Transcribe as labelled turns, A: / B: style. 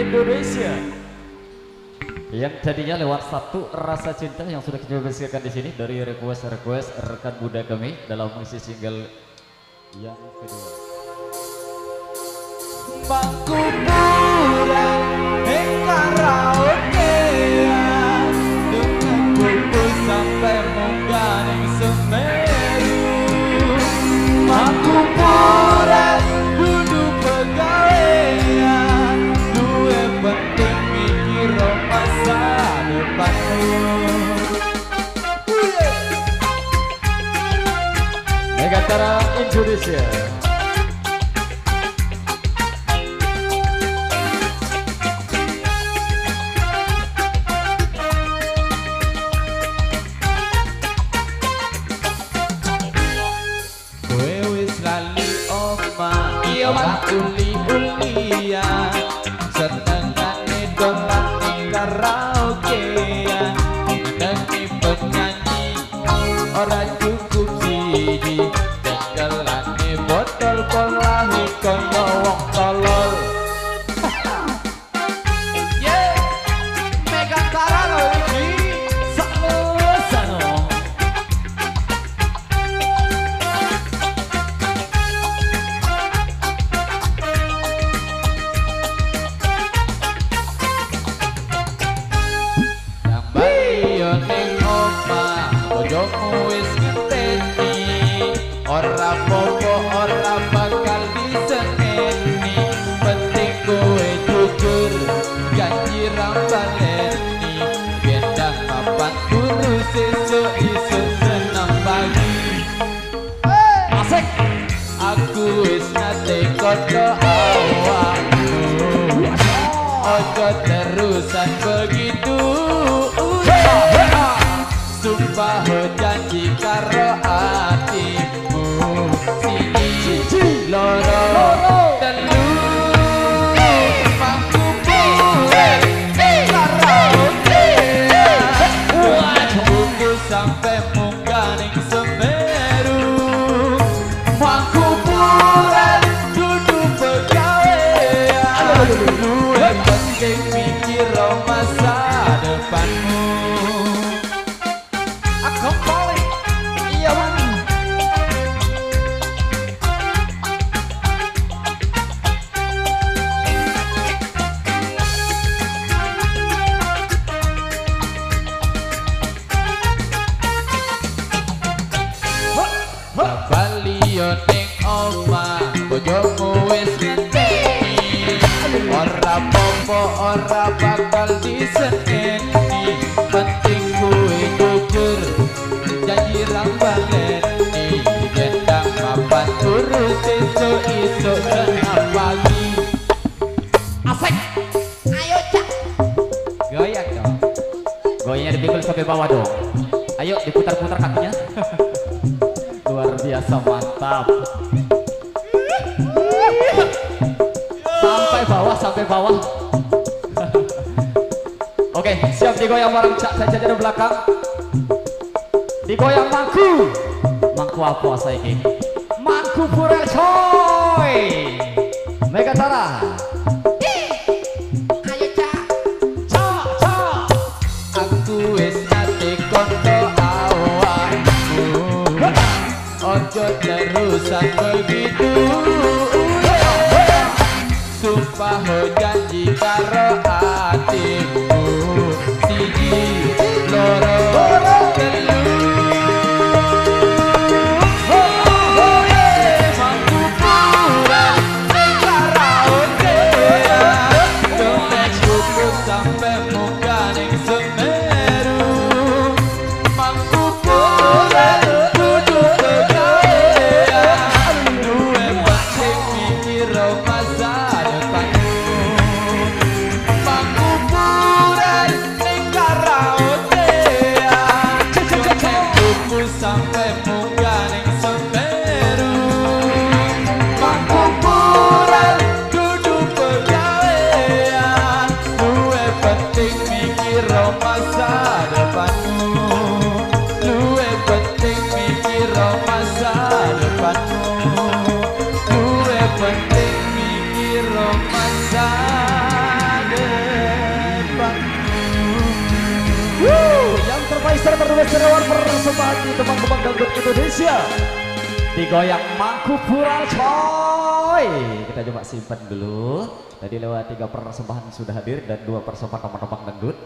A: Indonesia yang tadinya lewat satu rasa cinta yang sudah kita bersihkan di sini dari request rekan muda kami dalam misi single yang kedua.
B: Bangku pura karaoke dengan buku sampai mengganing Semeru. Bangku pura duduk pegawaian, duwe penting mikir masa depanmu.
A: Megantara Indonesia.
B: Uli-ulian senengane dolan karaokean, nengi penyanyi ora cukup siji, tegelane botol kolahe kaya wong tolol. Yeah, Megantara lho iki sakno-sakno. Bojomu wis ngeteni, ora popo ora bakal disengeni, penting kowe jujur janji ra baleni, gendang papan turu sesuk isuk senam pagi. Asik, aku wis nate kodo awakmu, ojo terusan begitu. Sumpah janji karo hatimu, siji loro telu mangku pura karaoke, buku sampai mungganing Semeru. Mangku pura duduk pegawaian, duwe penting mikir masa depanmu. Kembali, iya bang. Baliyo ning omah, bojomu wis ngenteni, ora popo ora bakal disengeni, penting kuwi jujur janji rang baleni, gendang papan turu sesuk isuk senam pagi. Asik, ayo cak goyang dong, goyangnya dipikul sampai bawah dong, ayo diputar-putar kakinya. Luar biasa, mantap. Sampai bawah. Oke, siap digoyang bareng Cak saja dari belakang. Digoyang mangku apa saiki? Mangku pura coy. Megantara. Ayo cak. Aku wis nate kondo awakmu, ojo terusan begitu. Sumpah janji karo hatimu, siji loro penting mikir masa depan.
A: Yang terbaik serta berdua serewar persembahan di teman-teman dangdut Indonesia. Digoyang Mangku Pura coy. Kita coba simpan dulu. Tadi lewat 3 persembahan sudah hadir dan 2 persembahan teman-teman dangdut.